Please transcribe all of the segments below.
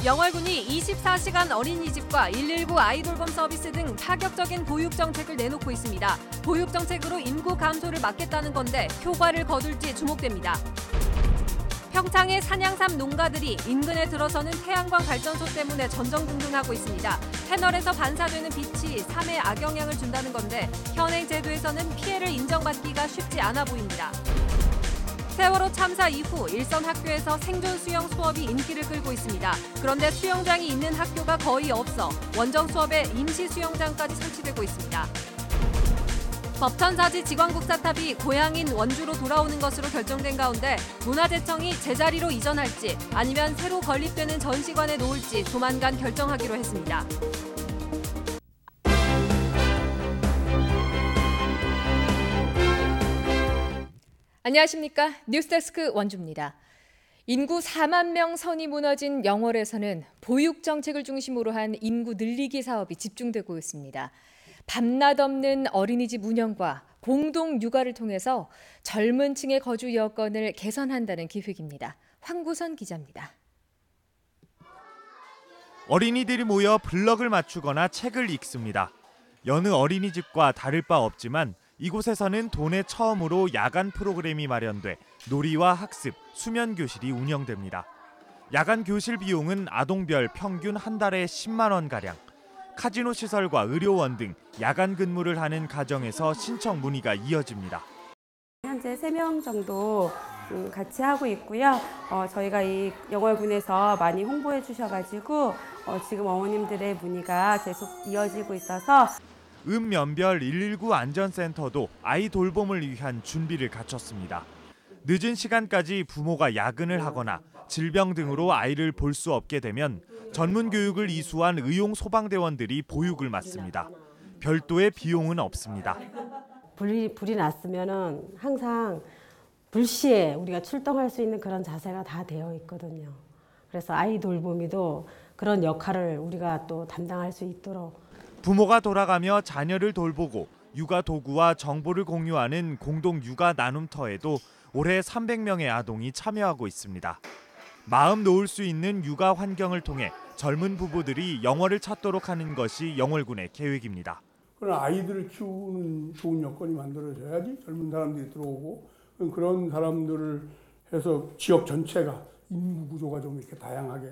영월군이 24시간 어린이집과 119 아이돌봄 서비스 등 파격적인 보육 정책을 내놓고 있습니다. 보육 정책으로 인구 감소를 막겠다는 건데 효과를 거둘지 주목됩니다. 평창의 산양삼 농가들이 인근에 들어서는 태양광 발전소 때문에 전전긍긍하고 있습니다. 패널에서 반사되는 빛이 삶에 악영향을 준다는 건데 현행 제도에서는 피해를 인정받기가 쉽지 않아 보입니다. 세월호 참사 이후 일선 학교에서 생존 수영 수업이 인기를 끌고 있습니다. 그런데 수영장이 있는 학교가 거의 없어 원정 수업에 임시 수영장까지 설치되고 있습니다. 법천사지 지광국사탑이 고향인 원주로 돌아오는 것으로 결정된 가운데 문화재청이 제자리로 이전할지 아니면 새로 건립되는 전시관에 놓을지 조만간 결정하기로 했습니다. 안녕하십니까. 뉴스데스크 원주입니다. 인구 4만 명 선이 무너진 영월에서는 보육 정책을 중심으로 한 인구 늘리기 사업이 집중되고 있습니다. 밤낮 없는 어린이집 운영과 공동 육아를 통해서 젊은 층의 거주 여건을 개선한다는 기획입니다. 황구선 기자입니다. 어린이들이 모여 블럭을 맞추거나 책을 읽습니다. 여느 어린이집과 다를 바 없지만 이곳에서는 도내 처음으로 야간 프로그램이 마련돼 놀이와 학습, 수면 교실이 운영됩니다. 야간 교실 비용은 아동별 평균 한 달에 10만 원가량. 카지노 시설과 의료원 등 야간 근무를 하는 가정에서 신청 문의가 이어집니다. 현재 3명 정도 같이 하고 있고요. 저희가 이 영월군에서 많이 홍보해 주셔가지고 지금 어머님들의 문의가 계속 이어지고 있어서 읍면별 119 안전센터도 아이 돌봄을 위한 준비를 갖췄습니다. 늦은 시간까지 부모가 야근을 하거나 질병 등으로 아이를 볼 수 없게 되면 전문 교육을 이수한 의용 소방대원들이 보육을 맡습니다. 별도의 비용은 없습니다. 불이 났으면은 항상 불시에 우리가 출동할 수 있는 그런 자세가 다 되어 있거든요. 그래서 아이 돌보미도 그런 역할을 우리가 또 담당할 수 있도록 부모가 돌아가며 자녀를 돌보고 육아 도구와 정보를 공유하는 공동 육아 나눔터에도 올해 300명의 아동이 참여하고 있습니다. 마음 놓을 수 있는 육아 환경을 통해 젊은 부부들이 영월을 찾도록 하는 것이 영월군의 계획입니다. 그런 아이들을 키우는 좋은 여건이 만들어져야지 젊은 사람들이 들어오고 그런 사람들을 해서 지역 전체가 인구 구조가 좀 이렇게 다양하게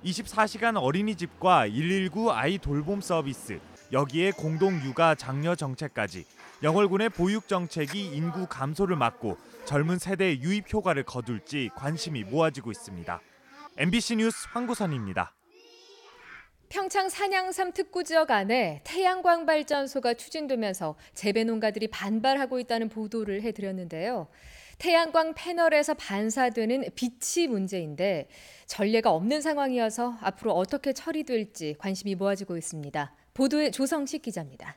24시간 어린이집과 119 아이 돌봄 서비스, 여기에 공동 육아 장려 정책까지 영월군의 보육 정책이 인구 감소를 막고 젊은 세대의 유입 효과를 거둘지 관심이 모아지고 있습니다. MBC 뉴스 황구선입니다. 평창 산양삼 특구 지역 안에 태양광 발전소가 추진되면서 재배 농가들이 반발하고 있다는 보도를 해드렸는데요. 태양광 패널에서 반사되는 빛이 문제인데 전례가 없는 상황이어서 앞으로 어떻게 처리될지 관심이 모아지고 있습니다. 보도에 조성식 기자입니다.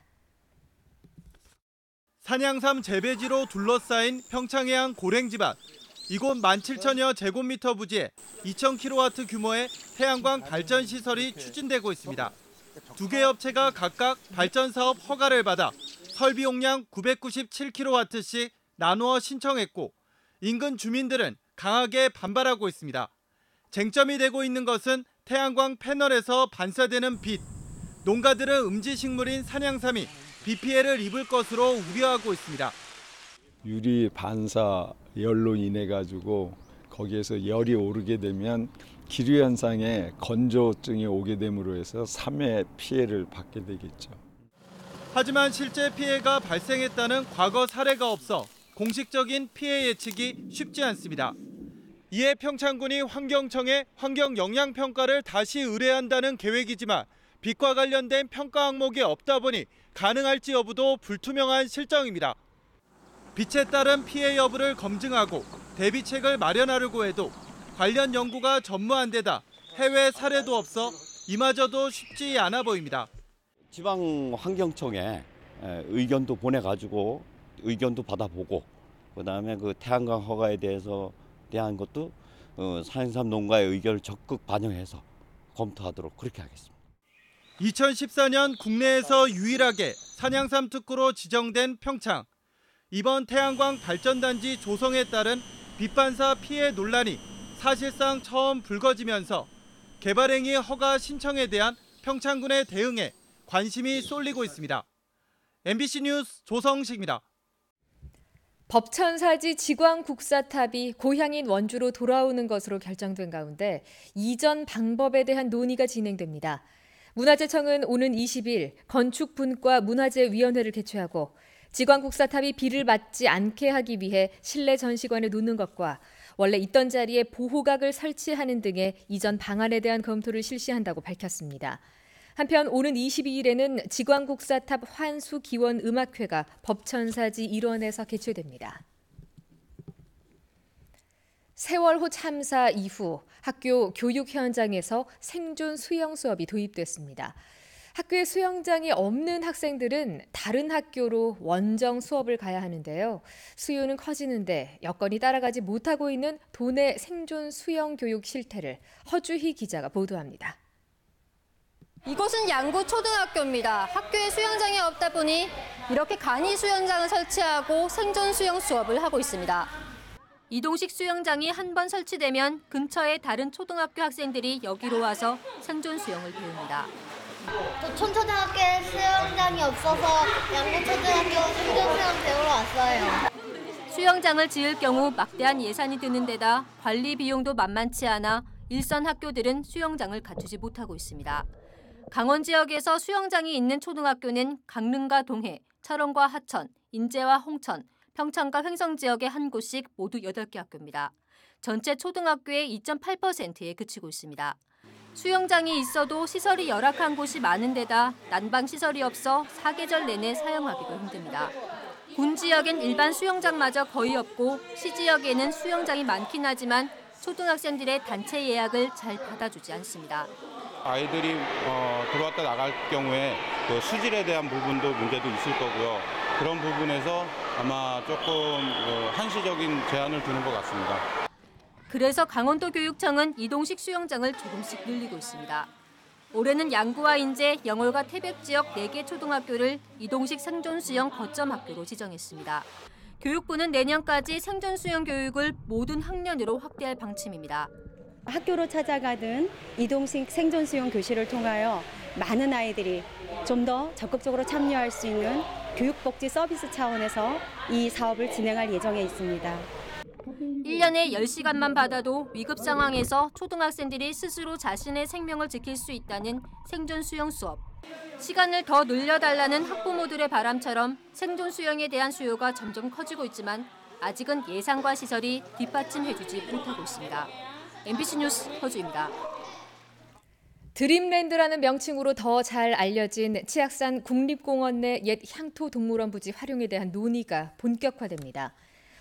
산양삼 재배지로 둘러싸인 평창해안 고랭지밭. 이곳 17,000여 제곱미터 부지에 2,000kW 규모의 태양광 발전 시설이 추진되고 있습니다. 두 개 업체가 각각 발전 사업 허가를 받아 설비 용량 997kW씩 나누어 신청했고 인근 주민들은 강하게 반발하고 있습니다. 쟁점이 되고 있는 것은 태양광 패널에서 반사되는 빛. 농가들은 음지식물인 산양삼이 비 피해를 입을 것으로 우려하고 있습니다. 유리 반사 열로 인해 가지고 거기에서 열이 오르게 되면 기류 현상에 건조증이 오게 됨으로 해서 삶의 피해를 받게 되겠죠. 하지만 실제 피해가 발생했다는 과거 사례가 없어 공식적인 피해 예측이 쉽지 않습니다. 이에 평창군이 환경청에 환경 영향 평가를 다시 의뢰한다는 계획이지만 빛과 관련된 평가 항목이 없다 보니 가능할지 여부도 불투명한 실정입니다. 빛에 따른 피해 여부를 검증하고 대비책을 마련하려고 해도 관련 연구가 전무한 데다 해외 사례도 없어 이마저도 쉽지 않아 보입니다. 지방환경청에 의견도 보내가지고 의견도 받아보고 그다음에 그 태양광 허가에 대한 것도 산양삼 농가의 의견을 적극 반영해서 검토하도록 그렇게 하겠습니다. 2014년 국내에서 유일하게 산양삼 특구로 지정된 평창. 이번 태양광 발전단지 조성에 따른 빛반사 피해 논란이 사실상 처음 불거지면서 개발행위 허가 신청에 대한 평창군의 대응에 관심이 쏠리고 있습니다. MBC 뉴스 조성식입니다. 법천사지 지광국사탑이 고향인 원주로 돌아오는 것으로 결정된 가운데 이전 방법에 대한 논의가 진행됩니다. 문화재청은 오는 20일 건축분과 문화재위원회를 개최하고 지광국사탑이 비를 맞지 않게 하기 위해 실내 전시관을 놓는 것과 원래 있던 자리에 보호각을 설치하는 등의 이전 방안에 대한 검토를 실시한다고 밝혔습니다. 한편 오는 22일에는 지광국사탑 환수기원음악회가 법천사지 일원에서 개최됩니다. 세월호 참사 이후 학교 교육 현장에서 생존 수영 수업이 도입됐습니다. 학교에 수영장이 없는 학생들은 다른 학교로 원정 수업을 가야 하는데요. 수요는 커지는데 여건이 따라가지 못하고 있는 도내 생존 수영 교육 실태를 허주희 기자가 보도합니다. 이곳은 양구 초등학교입니다. 학교에 수영장이 없다 보니 이렇게 간이 수영장을 설치하고 생존 수영 수업을 하고 있습니다. 이동식 수영장이 한 번 설치되면 근처의 다른 초등학교 학생들이 여기로 와서 생존 수영을 배웁니다. 도촌초등학교에 수영장이 없어서 양구초등학교 생존 수영 배우러 왔어요. 수영장을 지을 경우 막대한 예산이 드는 데다 관리 비용도 만만치 않아 일선 학교들은 수영장을 갖추지 못하고 있습니다. 강원 지역에서 수영장이 있는 초등학교는 강릉과 동해, 철원과 하천, 인제와 홍천, 평창과 횡성 지역의 한 곳씩 모두 8개 학교입니다. 전체 초등학교의 2.8%에 그치고 있습니다. 수영장이 있어도 시설이 열악한 곳이 많은 데다 난방 시설이 없어 사계절 내내 사용하기도 힘듭니다. 군 지역엔 일반 수영장마저 거의 없고 시 지역에는 수영장이 많긴 하지만 초등학생들의 단체 예약을 잘 받아주지 않습니다. 아이들이 들어왔다 나갈 경우에 그 수질에 대한 부분도 문제도 있을 거고요. 그런 부분에서 아마 조금 한시적인 제한을 두는 것 같습니다. 그래서 강원도 교육청은 이동식 수영장을 조금씩 늘리고 있습니다. 올해는 양구와 인제, 영월과 태백 지역 4개 초등학교를 이동식 생존 수영 거점 학교로 지정했습니다. 교육부는 내년까지 생존 수영 교육을 모든 학년으로 확대할 방침입니다. 학교로 찾아가든 이동식 생존 수영 교실을 통하여 많은 아이들이 좀 더 적극적으로 참여할 수 있는 교육복지 서비스 차원에서 이 사업을 진행할 예정에 있습니다. 1년에 10시간만 받아도 위급 상황에서 초등학생들이 스스로 자신의 생명을 지킬 수 있다는 생존 수영 수업. 시간을 더 늘려달라는 학부모들의 바람처럼 생존 수영에 대한 수요가 점점 커지고 있지만 아직은 예산과 시설이 뒷받침해주지 못하고 있습니다. MBC 뉴스 허주입니다. 드림랜드라는 명칭으로 더 잘 알려진 치악산 국립공원 내 옛 향토동물원 부지 활용에 대한 논의가 본격화됩니다.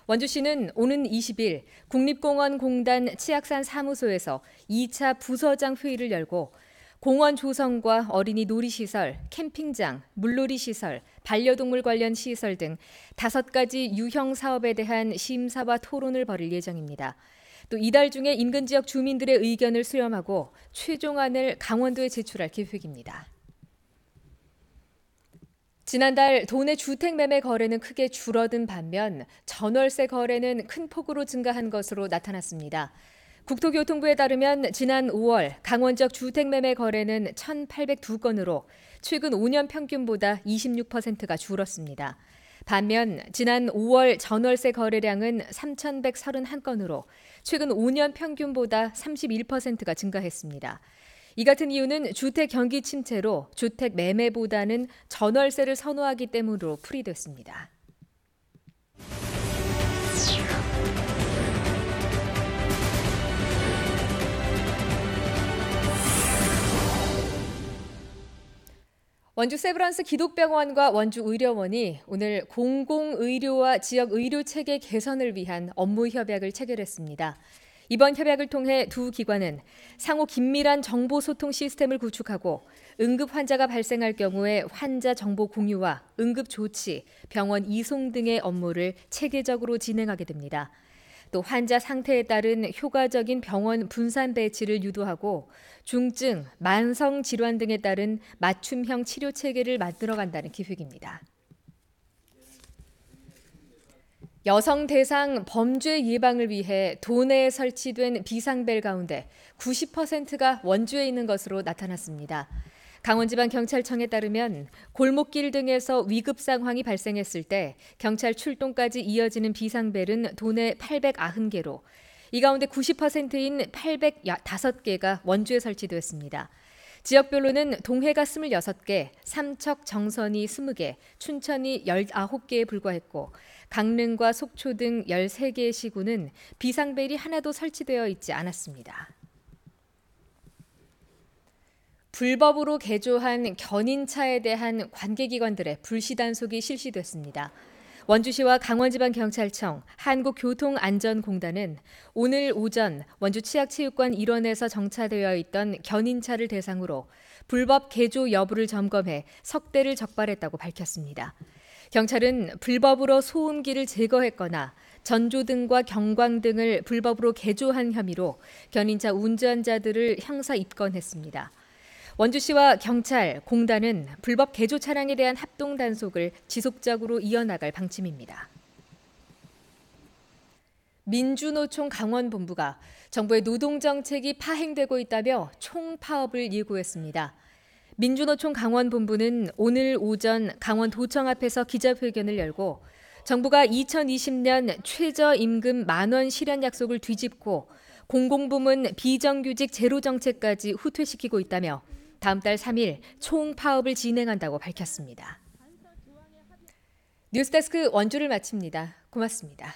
원주시는 오는 20일 국립공원공단 치악산 사무소에서 2차 부서장 회의를 열고 공원 조성과 어린이 놀이시설, 캠핑장, 물놀이시설, 반려동물 관련 시설 등 5가지 유형 사업에 대한 심사와 토론을 벌일 예정입니다. 또 이달 중에 인근 지역 주민들의 의견을 수렴하고 최종안을 강원도에 제출할 계획입니다. 지난달 도내 주택 매매 거래는 크게 줄어든 반면 전월세 거래는 큰 폭으로 증가한 것으로 나타났습니다. 국토교통부에 따르면 지난 5월 강원 지역 주택 매매 거래는 1,802건으로 최근 5년 평균보다 26%가 줄었습니다. 반면 지난 5월 전월세 거래량은 3,131건으로 최근 5년 평균보다 31%가 증가했습니다. 이 같은 이유는 주택 경기 침체로 주택 매매보다는 전월세를 선호하기 때문으로 풀이됐습니다. 원주 세브란스 기독병원과 원주의료원이 오늘 공공의료와 지역의료체계 개선을 위한 업무 협약을 체결했습니다. 이번 협약을 통해 두 기관은 상호 긴밀한 정보소통 시스템을 구축하고 응급 환자가 발생할 경우에 환자 정보 공유와 응급 조치, 병원 이송 등의 업무를 체계적으로 진행하게 됩니다. 또 환자 상태에 따른 효과적인 병원 분산 배치를 유도하고 중증, 만성 질환 등에 따른 맞춤형 치료 체계를 만들어간다는 계획입니다. 여성 대상 범죄 예방을 위해 도내에 설치된 비상벨 가운데 90%가 원주에 있는 것으로 나타났습니다. 강원지방경찰청에 따르면 골목길 등에서 위급 상황이 발생했을 때 경찰 출동까지 이어지는 비상벨은 도내 890개로 이 가운데 90%인 805개가 원주에 설치됐습니다. 지역별로는 동해가 26개, 삼척, 정선이 20개, 춘천이 19개에 불과했고 강릉과 속초 등 13개의 시군은 비상벨이 하나도 설치되어 있지 않았습니다. 불법으로 개조한 견인차에 대한 관계기관들의 불시 단속이 실시됐습니다. 원주시와 강원지방경찰청, 한국교통안전공단은 오늘 오전 원주 치악체육관 일원에서 정차되어 있던 견인차를 대상으로 불법 개조 여부를 점검해 석 대를 적발했다고 밝혔습니다. 경찰은 불법으로 소음기를 제거했거나 전조등과 경광등을 불법으로 개조한 혐의로 견인차 운전자들을 형사 입건했습니다. 원주시와 경찰, 공단은 불법 개조 차량에 대한 합동 단속을 지속적으로 이어나갈 방침입니다. 민주노총 강원본부가 정부의 노동정책이 파행되고 있다며 총파업을 예고했습니다. 민주노총 강원본부는 오늘 오전 강원도청 앞에서 기자회견을 열고 정부가 2020년 최저임금 10,000원 실현 약속을 뒤집고 공공부문 비정규직 제로 정책까지 후퇴시키고 있다며 다음 달 3일 총파업을 진행한다고 밝혔습니다. 뉴스데스크 원주를 마칩니다. 고맙습니다.